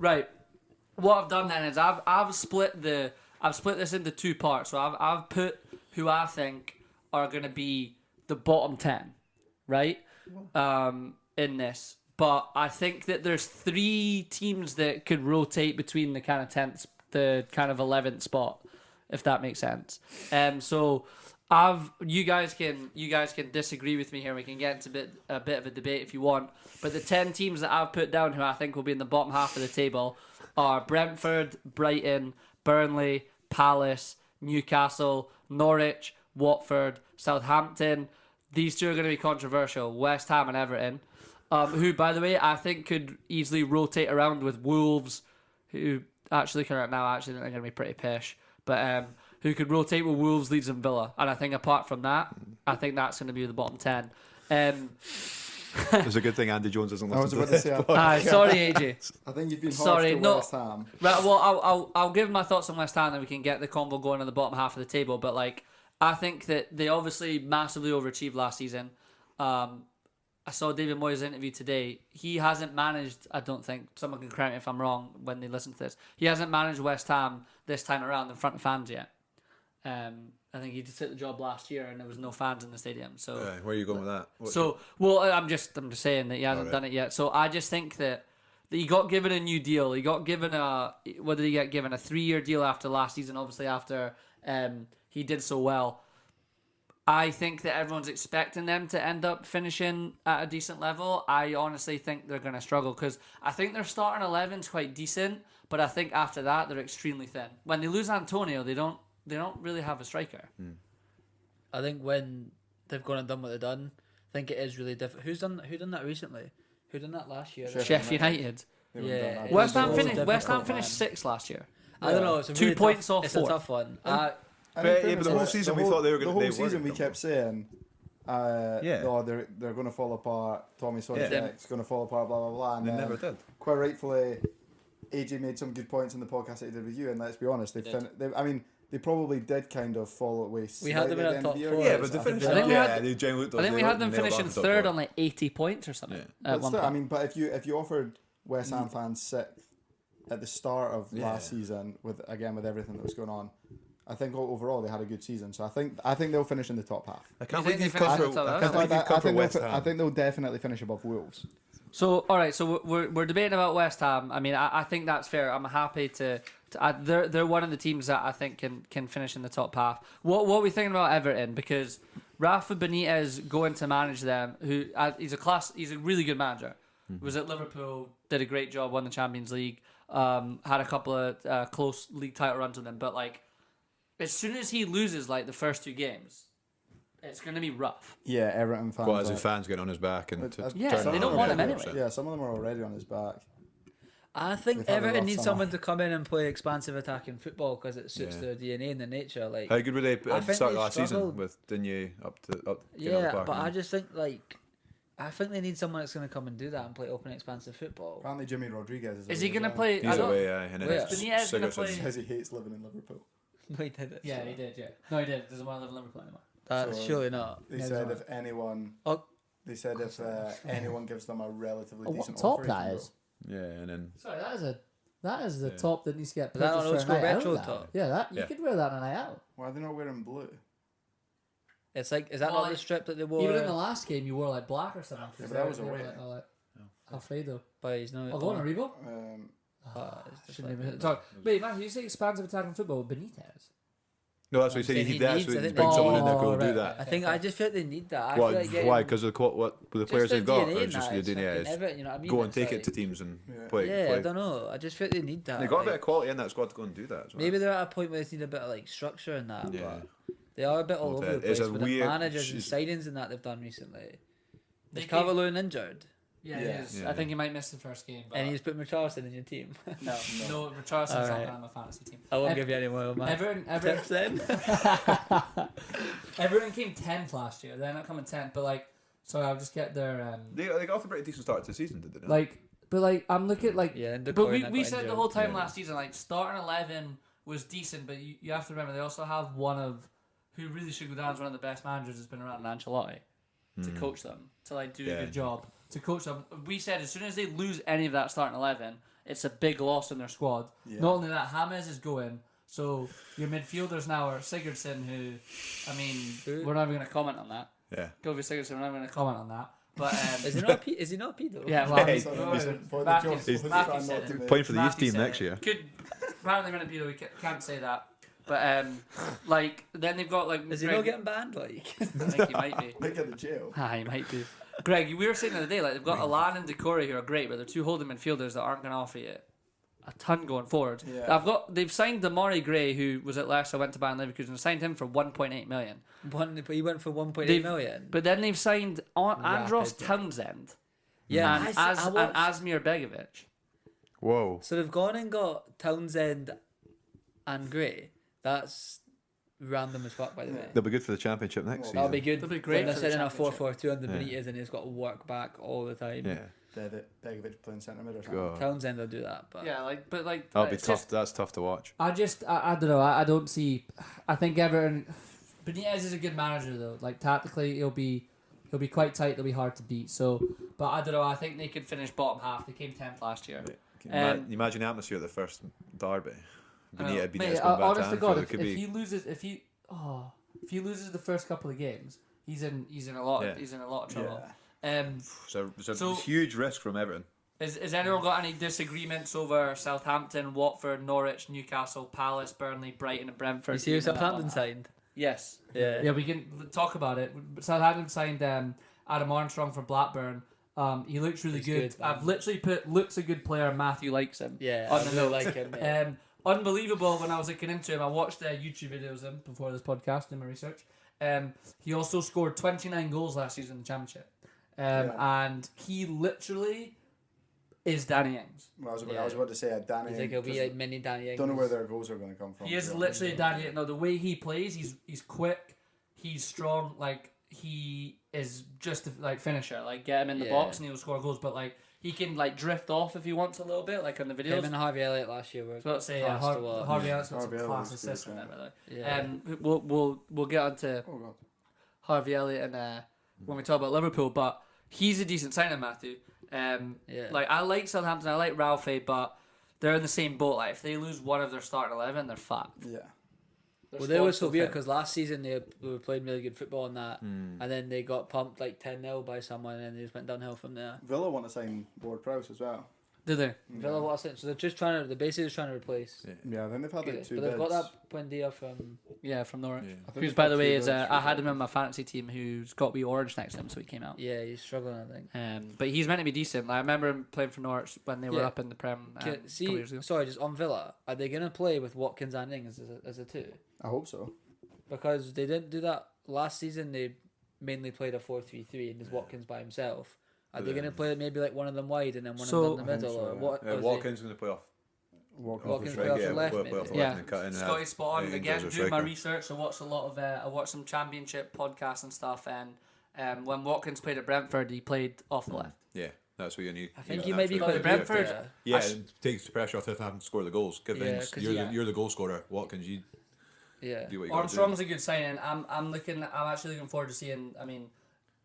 Right. What I've done then is I've split this into two parts. So I've put who I think are going to be the bottom 10, right? In this. But I think that there's 3 teams that could rotate between the kind of 10th, the kind of 11th spot, if that makes sense. So you guys can disagree with me here. We can get into a bit of a debate if you want. But the 10 teams that I've put down who I think will be in the bottom half of the table are Brentford, Brighton, Burnley, Palace, Newcastle, Norwich, Watford, Southampton. These 2 are going to be controversial. West Ham and Everton. Who, by the way, I think could easily rotate around with Wolves, who actually they're going to be pretty pish, but who could rotate with Wolves, Leeds and Villa. And I think apart from that, I think that's going to be the bottom 10. It's a good thing Andy Jones doesn't listen to this. Sorry, AJ. I think you've been harsh to West Ham. Right, well, I'll give my thoughts on West Ham, and we can get the convo going on the bottom half of the table. But like, I think that they obviously massively overachieved last season. I saw David Moyes' interview today. He hasn't managed, I don't think, someone can correct me if I'm wrong when they listen to this, he hasn't managed West Ham this time around in front of fans yet. I think he just took the job last year and there was no fans in the stadium. So where are you going with that? I'm just saying that he hasn't done it yet. So I just think that he got given a new deal. He got given what did he get given? A 3-year deal after last season, obviously after he did so well. I think that everyone's expecting them to end up finishing at a decent level. I honestly think they're going to struggle because I think their starting 11's quite decent, but I think after that they're extremely thin. When they lose Antonio, they don't really have a striker. I think when they've gone and done what they've done, I think it is really difficult. Who done that recently? Who done that last year? Sheffield United. Yeah. West Ham finished 6th last year. I don't know. It's a 2 really points off It's 4. a tough one. But the whole season we thought they were going to. The whole season we kept saying, they're going to fall apart. Tommy Sojcek's going to fall apart. Blah blah blah. And they never did. Quite rightfully, AJ made some good points in the podcast that he did with you. And let's be honest, they probably did kind of fall away. We had them in our top 4. Yeah, but they finished. I think we had them finishing 3rd on like 80 points or something. At one point. But if you offered West Ham fans 6th at the start of last season with everything that was going on, I think overall they had a good season, so I think they'll finish in the top half. I can't believe you've covered West Ham. I think they'll definitely finish above Wolves. So all right, so we're debating about West Ham. I mean, I think that's fair. I'm happy to they're one of the teams that I think can finish in the top half. What are we thinking about Everton? Because Rafa Benitez going to manage them, he's a really good manager. Was at Liverpool, did a great job, won the Champions League, had a couple of close league title runs with them, but like, as soon as he loses like the first 2 games, it's going to be rough. Yeah, Everton fans. Well, as the fans getting on his back and they don't want him anyway. Yeah, some of them are already on his back. I think Everton needs someone to come in and play expansive attacking football because it suits their DNA and their nature. Like, how good were they at the start of last season with Digne up to yeah, but I just think I think they need someone that's going to come and do that and play open expansive football. Apparently Jimmy Rodriguez is he going to play? He's away, and Benitez going to play? Says he hates living in Liverpool. No, he did it. Yeah, he did. Yeah, no, he did. Doesn't want to live in Liverpool anymore. That's surely not. They said if anyone. If anyone gives them a relatively decent top offer, that is. Yeah, and then. Sorry, that is the top that needs to get. Is that an old school retro top? Yeah, you could wear that on a night out. Why are they not wearing blue? It's like, is that not the strip that they wore? Even in the last game, you wore like black or something. Yeah, but that was away. Alfredo. But he's not. I'll go on a Rebo. Wait, man, you say expansive attacking football with Benitez? No, that's what he said. He bring someone in there who will do that. I just feel like they need that. Why? Because of what the players they've got, or just the DNA? Go and take it to teams and play. Yeah, I don't know. I just feel like they need that. They got a bit of quality in that squad to go and do that. Maybe they're at a point where they need a bit of like structure in that. Yeah. But they are a bit all over the place with the managers and signings and that they've done recently. Is Calvert-Lewin injured? Yeah, he is. I think he might miss the first game. And he's put Richarlison in your team. No, Richarlison's not on my fantasy team. I won't give you any more, man. Everton came 10th last year. They're not coming 10th, but I'll just get their. They got off a pretty decent start to the season, did they? I'm looking but we said the whole time last season, starting 11 was decent, but you have to remember they also have one of who really should go down as one of the best managers that's been around, Ancelotti, to coach them, to do a good job. To coach them, we said as soon as they lose any of that starting 11, it's a big loss in their squad. Yeah. Not only that, James is going. So your midfielders now are Sigurdsson, who, I mean, we're not even going to comment on that. Yeah. Govi Sigurdsson, we're not even going to comment on that. But Is he not a pedo? yeah, well, Hey, Matthew said it. Playing for the youth Matthew team said next it. year. Could apparently win a pedo. We can't say that. But like then they've got like. Is he not getting banned? Like, I think he might be. They get the jail. He might be. Greg, we were saying the other day, like they've got Alan and Decore who are great, but they're two holding midfielders that aren't going to offer you a ton going forward. Yeah. They've signed Damari Gray, who was at Leicester, went to Bayern Leverkusen, and signed him for 1.8 million. he went for 1.8 million. But then they've signed Andros Rapid. Townsend Yeah, and I watched- Asmir Begovic. Whoa. So they've gone and got Townsend and Gray. That's random as fuck, by the way. They'll be good for the championship next season. That'll be good. That'll be great When they're for the sitting a championship. 4-4-2 under Benitez and he's got to work back all the time. Yeah. Begovic playing centre mid or something. God. Townsend will do that, but Yeah, That'll be it's tough. just- That's tough to watch. I don't know. I don't see. I think Everton. Benitez is a good manager though. Like tactically, he'll be quite tight. They'll be hard to beat. So, but I don't know. I think they could finish bottom half. They came 10th last year. Can you imagine the atmosphere at the first derby? Benitez Mate, going back honest to God, Anfield, if he loses the first couple of games, he's in a lot of trouble. It's a So- huge risk from Everton. Is anyone got any disagreements over Southampton, Watford, Norwich, Newcastle, Palace, Burnley, Brighton, and Brentford? you see who Southampton signed? Yes. Yeah. Yeah, we can talk about it. Southampton signed Adam Armstrong from Blackburn. He looks really He's good. good, man. I've literally put looks a good player. Matthew likes him. Yeah, on I the really notes. like him. Yeah. Unbelievable. When I was looking into him, I watched YouTube videos of him before this podcast, doing my research. He also scored 29 goals last season in the Championship, and he literally is Danny Ings. Well, I was about to say Danny. He's like he'll be like mini Danny Ings. Don't know where their goals are going to come from. He is literally Danny. No, the way he plays, he's quick, he's strong. Like he is just a, like finisher. Like get him in the box and he'll score goals. But like he can like drift off if he wants a little bit, like on the videos. Him and Harvey Elliott last year were. So let's say class to watch. Harvey Elliott's got some Harvey class Elliott's good, assists in there, by the way. Yeah. We'll get on to Oh god. Harvey Elliott and when we talk about Liverpool, but he's a decent signing, Matthew. Like I like Southampton, I like Ralphie, but they're in the same boat. Like if they lose one of their starting 11, they're fucked. Yeah. Their Well, they were squad's so so weird fit. because last season they were playing really good football and that, and then they got pumped like 10-0 by someone, and then they just went downhill from there. Villa want to sign Ward-Prowse as well. Did they? Villa, what so they're just trying to. They're basically just trying to replace. Yeah, then they've had like two But they've got bids. that Buendia from. Yeah, from Norwich. Yeah. I think Who's, they've by had the two way, is bids for I had him that. in my fantasy team. Who's got wee orange next to him, so he came out. Yeah, he's struggling, I think. But he's meant to be decent. Like, I remember him playing for Norwich when they were Yeah. up in the Prem. A couple See, years ago. sorry, just on Villa, are they gonna play with Watkins and Ings as a two? I hope so. Because they didn't do that last season. They mainly played a 4-3-3 and there's Watkins by himself. Are they gonna play maybe like one of them wide and then one So- of them in the I think middle, so, or yeah. what? or is he- Watkins going to play off. Watkins Right, play off the left, play maybe. off the Yeah, left and cut in and Scotty have spot on Ings again. as a Doing my striker. research, I watched a lot of I watched some Championship podcasts and stuff. And when Watkins played at Brentford, he played off the left. Yeah, that's what you need. I think you he got might that be striker. quite Brentford- good. Yeah. Yeah, I sh- it takes the pressure off if they haven't scored the goals. Give Yeah, Ings, 'cause you're the goal scorer. Watkins, you Yeah. do what you got to do. Armstrong's a good signing. I'm actually looking forward to seeing. I mean,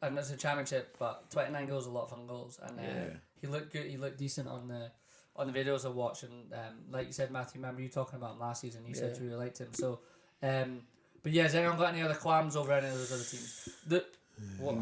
and it's a Championship, but 29 goals is a lot of fun goals, and he looked good. He looked decent on the videos I watched, and like you said, Matthew, remember you talking about him last season? You said you really liked him. So, but yeah, has anyone got any other qualms over any of those other teams?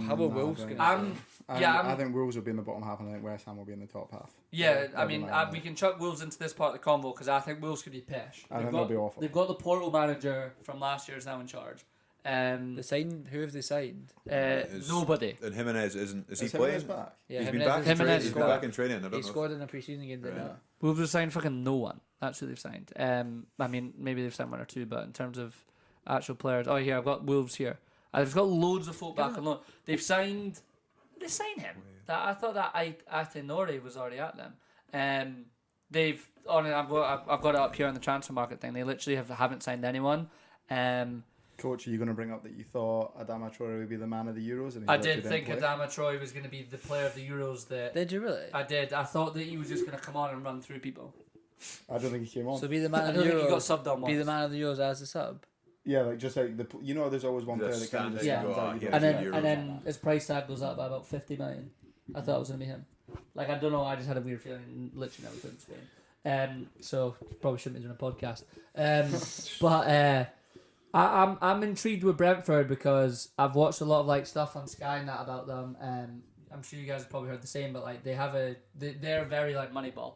How about Wolves? I don't Gonna know. do? I think Wolves will be in the bottom half, and I think West Ham will be in the top half. Yeah, I Never mean, mind we that. can chuck Wolves into this part of the convo because I think Wolves could be pish. I think they'll be awful. They've got the Porto manager from last year is now in charge. They signed. Who have they signed? Nobody. And Jimenez isn't. Is he Is Jimenez playing? back? Yeah, He's been Jimenez back. is- In training. Jimenez He's been scored. back in training. I don't He know. scored in a pre-season game, didn't he? Wolves have signed fucking no one. That's who they've signed. I mean, maybe they've signed one or two, but in terms of actual players, oh here I've got Wolves here. I've got loads of folk back on loan. They've signed. They signed him. I thought that Atenori was already at them. They've I've got it up here on the transfer market thing. They literally haven't signed anyone. Coach, are you going to bring up that you thought Adama Traore would be the man of the Euros? And he I literally did think didn't play? Adama Troy was going to be the player of the Euros. That Did you really? I did. I thought that he was just going to come on and run through people. I don't think he came on. So be the man I of the don't think he got Euros. subbed on once. Be the man of the Euros as a sub. Yeah, like just like there's always one The player that kind of standard, just yeah. stands out. You Yeah. don't and see then that. and then his price tag goes up by about 50 million. I thought it was going to be him. Like, I don't know, I just had a weird feeling. Literally never put in Spain. So probably shouldn't be doing a podcast. But I'm intrigued with Brentford because I've watched a lot of like stuff on Sky and that about them. I'm sure you guys have probably heard the same, but like they're very like Moneyball.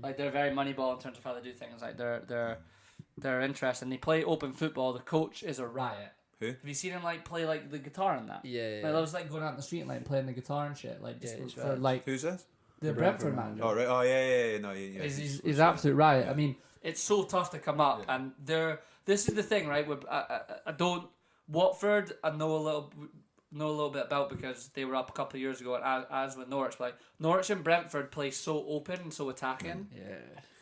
Like they're very Moneyball in terms of how they do things. Like they're interesting. They play open football. The coach is a riot. Who? Have you seen him like play like the guitar and that? Yeah. Like, I was like going out in the street and like playing the guitar and shit. Like just it's for right. like Who's this? the Brentford manager. Oh right. Oh yeah. No, yeah. He's absolute riot. I mean, it's so tough to come up, and this is the thing, right? I don't Watford. I know a little bit about because they were up a couple of years ago, as with Norwich. Like Norwich and Brentford play so open and so attacking. Yeah.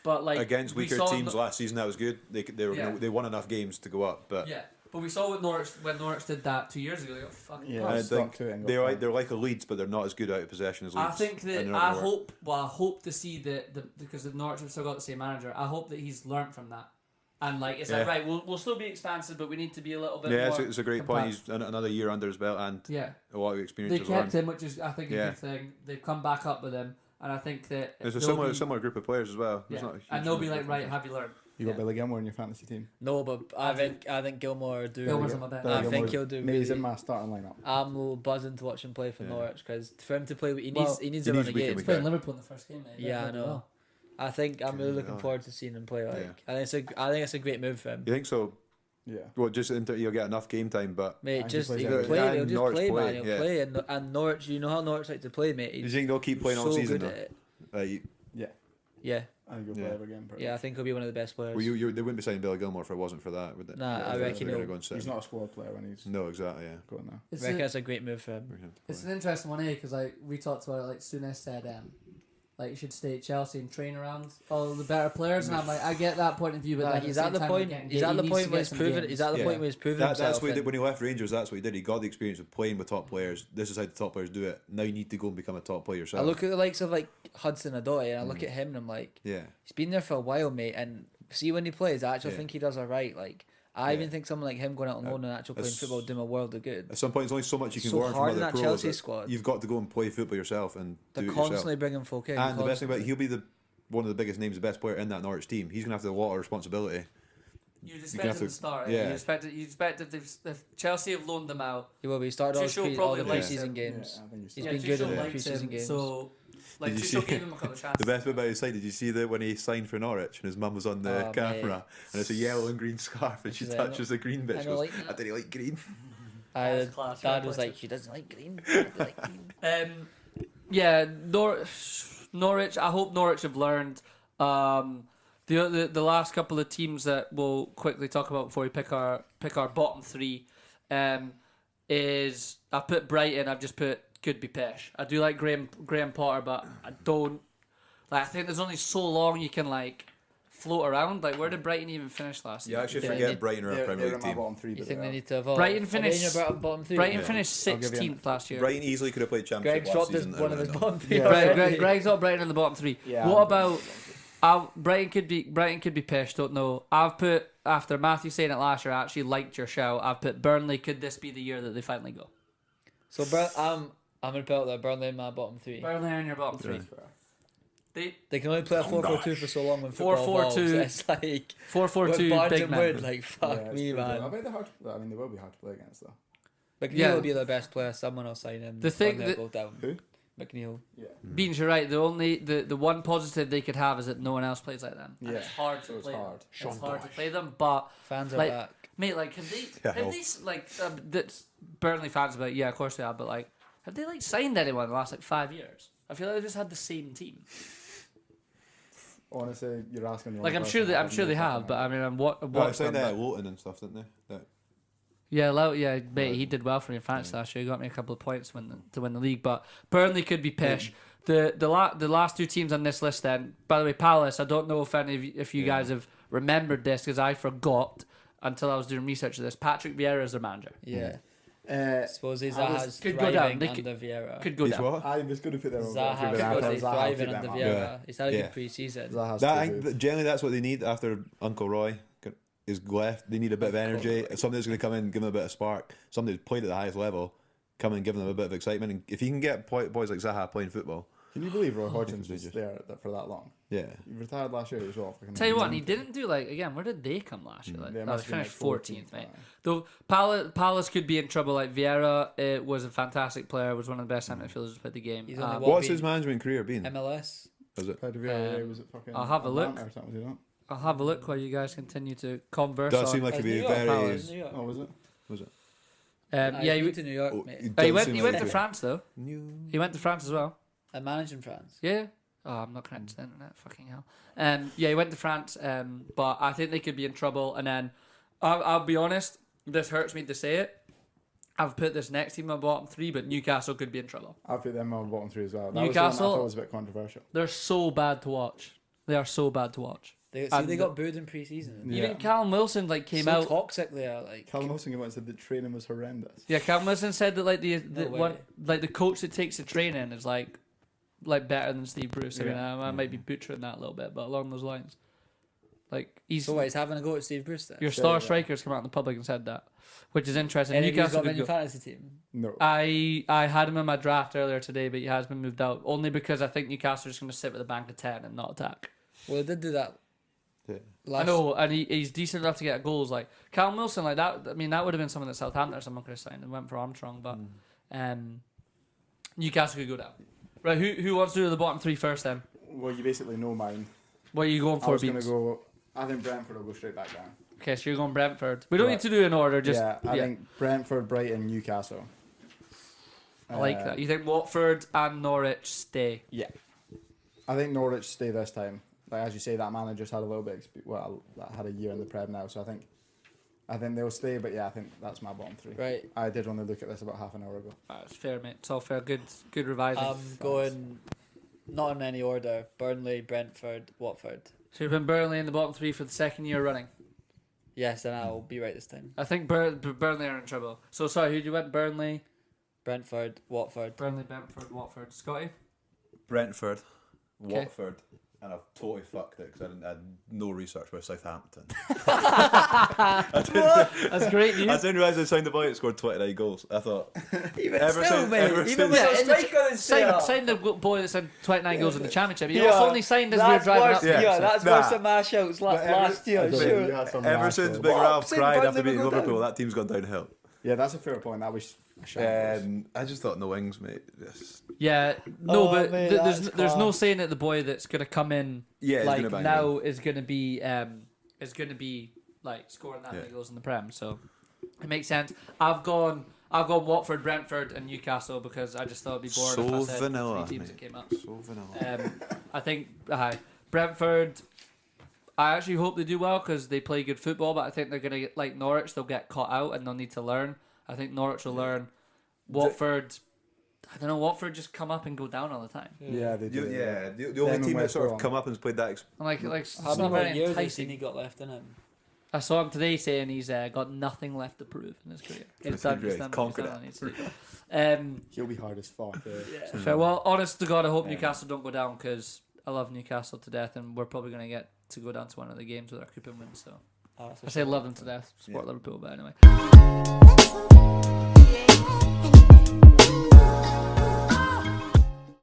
But like against weaker teams last season, that was good. They won enough games to go up, but yeah. But we saw with Norwich when Norwich did that 2 years ago. They got fucking Yeah, I pumped. think they're like a Leeds, but they're not as good out of possession as Leeds. I think that I hope to see that because the Norwich have still got the same manager. I hope that he's learnt from that, and like it's like right, we'll still be expansive, but we need to be a little bit. Yeah, more it's a great point. He's another year under his belt and a lot of experience. They kept him, which is I think a good thing. They've come back up with him, and I think that there's a similar group of players as well. Yeah. And they'll be like, right, have you learned? You got Billy Gilmore in your fantasy team. No, but I think Gilmore will do. Gilmore's on my bet. I think he'll do. Maybe he's in my starting lineup. I'm buzzing to watch him play for Norwich because for him to play, he needs a run of games. He's playing Liverpool in the first game, mate. Yeah, I know. Well. I think I'm really looking forward to seeing him play. Like, I think it's a great move for him. You think so? Yeah. Well, just you'll get enough game time, but Mate, And just he he'll plays play. every- He'll and just Norwich play, play, man. He'll yeah. play, and Norwich. You know how Norwich like to play, mate. you He's think they'll keep playing all so season? good at it. Yeah. Yeah, I think he'll play every game. yeah. I think he'll be one of the best players. Well, they wouldn't be signing Billy Gilmore if it wasn't for that, would they? Nah, I They're reckon gonna he'll- go and sit He's him. not a squad player when he's No, exactly. Yeah. going there. It's I reckon it's a great move for him. It's an interesting one, because like we talked about it, like Souness said, like you should stay at Chelsea and train around all the better players, and I'm like, I get that point of view, but Nah, then he's at at the the same point. time, He's at the needs point to where get he's some proven. games. He's at the point where he's proven That's himself. what he did when he left Rangers. That's what he did. He got the experience of playing with top players. This is how the top players do it. Now you need to go and become a top player yourself. I look at the likes of like Hudson-Odoi, and I look at him, and I'm like, yeah. he's been there for a while, mate. And see when he plays, I actually Yeah. think he does alright. Like I even think someone like him going out on loan and actually playing it's- football would do him a world of good. At some point, there's only so much you can So learn from hard in other that pros. Chelsea that squad. You've got to go and play football yourself and They're do it constantly yourself. bringing folk in. And the best thing about it, constantly. he'll be one of the biggest names, the best player in that Norwich team. He's gonna have a lot of responsibility. You'd have expect him to- to start. yeah. You expect if Chelsea have loaned them out. He will be. He started all, Tuchel all the probably likes pre-season him. games. Yeah, I think he's He's Yeah, been good in Tuchel the likes pre-season him, games. So like Did you Tuchel see- gave him a couple of chances. The best bit about his side, did you see that when he signed for Norwich and his mum was on the Oh, camera mate. and it's a yellow and green scarf and she She's like, touches the green bit? I She don't goes, like that. I didn't like green. That's class, Dad right, was Potter. like, she doesn't like green. I don't like green. Yeah, Norwich. I hope Norwich have learned. The last couple of teams that we'll quickly talk about before we pick our bottom three, is I've put Brighton. I've just put could be Pesh. I do like Graham Potter, but I don't like. I think there's only so long you can like float around. Like, where did Brighton even finish last You season? actually Yeah, forget they- Brighton are a They're Premier in League my team. bottom three. You but think they they are. need to evolve? Brighton Are they finished- in your bottom three? Brighton Yeah. finished I'll give you 16th last year. Brighton easily could have played Championship Greg last dropped season. one of his bottom three. Yeah. already. Greg's got Brighton in the bottom three. Yeah, What I'm about Brighton could be Pesh, don't know. I've put, after Matthew saying it last year, I actually liked your shout. I've put Burnley. Could this be the year that they finally go? So I'm gonna put out there Burnley in my bottom three. Burnley are in your bottom three. They can only play a 4-4-2 for so long when football 4-4-2. evolves. It's like 4-4-2 with Barnes big and man. Wood, like fuck Yeah, it's me, pretty good. I man. bet they're hard. I mean, they will be hard to play against though. McNeil Yeah. will be their best player. Someone will sign him. The thing Burnley will that- go down. Who? McNeil. Yeah. Beans, you're right. The one positive they could have is that no one else plays like them. And Yeah. it's hard to So it's play. hard. Them. It's hard to play them, but Fans are Like- back. mate, like have they Yeah. that's Burnley fans about? Yeah, of course they are. But like, have they like signed anyone in the last like 5 years? I feel like they just had the same team. Honestly, you're asking the Like wrong I'm sure person. they, I I'm sure they no fucking have, but idea. I mean, I'm what Well, it's like them, that but- Lowton and stuff, didn't they? Yeah, mate, he did well for me in fantasy last year. He got me a couple of points to win the league. But Burnley could be Pesh. The last two teams on this list. Then, by the way, Palace. I don't know if any of if you guys have remembered this because I forgot until I was doing research of this. Patrick Vieira is their manager. Yeah. I Suppose was- Zaha's could go down. thriving They under Vieira. Could go He's down. what? I was going to put their own Zaha bottom three, but I suppose thought he's Zaha thriving keep under them up. Vieira. Yeah. He's had a Yeah. good pre-season. Zaha's That, too good. generally, that's what they need after Uncle Roy is left. They need a bit of energy. Somebody that's going to come in and give them a bit of spark. Somebody who's played at the highest level, come and give them a bit of excitement. And if you can get boys like Zaha playing football, Can you believe Roy Hodgins was there for that long? Yeah. He retired last year as well. Tell you what, he didn't do again. Where did they come last year? They finished 14th, mate. Right. Though Palace could be in trouble. Vieira was a fantastic player. Was one of the best centre fielders who played the game. What's his management career been? MLS. Was it? Was it fucking I'll have a look. Atlanta or something, was he not? I'll have a look while you guys continue to converse. Does seem like it'd be very. Oh, was it? Was it? Yeah, he went to New York, mate. He went to France though. He went to France as well. I managed in France. Yeah. Oh, I'm not connected to the internet. Fucking hell. Yeah, he went to France. But I think they could be in trouble. And then, I'll be honest. This hurts me to say it. I've put this next team in my bottom 3, but Newcastle could be in trouble. I've put them on bottom 3 as well. Newcastle. Was the one I thought was a bit controversial. They're so bad to watch. They are so bad to watch. They got booed in pre-season. Even Callum Wilson came so out toxic. They are Callum Wilson came out and said the training was horrendous. Yeah, Callum Wilson said that the coach that takes the training is like better than Steve Bruce. I mean, I might be butchering that a little bit, but along those lines, he's having a go at Steve Bruce. Then? Your star strikers come out in the public and said that, which is interesting. And Newcastle got in your fantasy team. No, I had him in my draft earlier today, but he has been moved out only because I think Newcastle are just going to sit with a bank of 10 and not attack. Well, they did do that. I know, and he's decent enough to get goals. Like Callum Wilson, that. I mean, that would have been someone that Southampton or someone could have signed and went for Armstrong, but Newcastle could go down. Right, who wants to do the bottom 3 first then? Well, you basically know mine. What are you going for, Beats? I think Brentford will go straight back down. Okay, so you're going Brentford. We don't need to do an order. I think Brentford, Brighton, Newcastle. I like that. You think Watford and Norwich stay? Yeah, I think Norwich stay this time. As you say, that man just had a little bit. Had a year in the Prem now, so I think they'll stay. But yeah, I think that's my bottom 3. Right. I did only look at this about half an hour ago. That's fair, mate. It's all fair. Good revising. I'm going not in any order. Burnley, Brentford, Watford. So you've been Burnley in the bottom 3 for the second year running. Yes, and I'll be right this time. I think Burnley are in trouble. So sorry, who you went? Burnley, Brentford, Watford. Burnley, Brentford, Watford. Scotty? Brentford, Watford. And I've totally fucked it because I had no research about Southampton. That's great news. I didn't realise they signed the boy that scored 29 goals. I thought, Even signed the boy that signed 29 goals in the Championship. He also only signed as we were driving up. That's worse than Mashouts last year. Sure. Ever since Big Ralph cried after beating Liverpool, that team's gone downhill. Yeah, that's a fair point. That was. I just thought no wings, mate. Yeah, but there's no saying that the boy that's gonna come in now is gonna be scoring that many goals in the Prem. So it makes sense. I've gone Watford, Brentford, and Newcastle because I just thought it'd be boring if I said vanilla, 3 teams that came up. So vanilla. I think Brentford. I actually hope they do well because they play good football, but I think they're gonna get like Norwich. They'll get caught out and they'll need to learn. I think Norwich will learn. Watford, I don't know. Watford just come up and go down all the time. Yeah, they do. The only team that sort of come up and played that. How many years has he got left in him? I saw him today saying he's got nothing left to prove in his career. He's conquered it. He'll be hard as fuck. Fair. Well, honest to God, I hope Newcastle don't go down because I love Newcastle to death, and we're probably going to get to go down to one of the games with our coupon win. So I say love them to death. Support Liverpool, but anyway.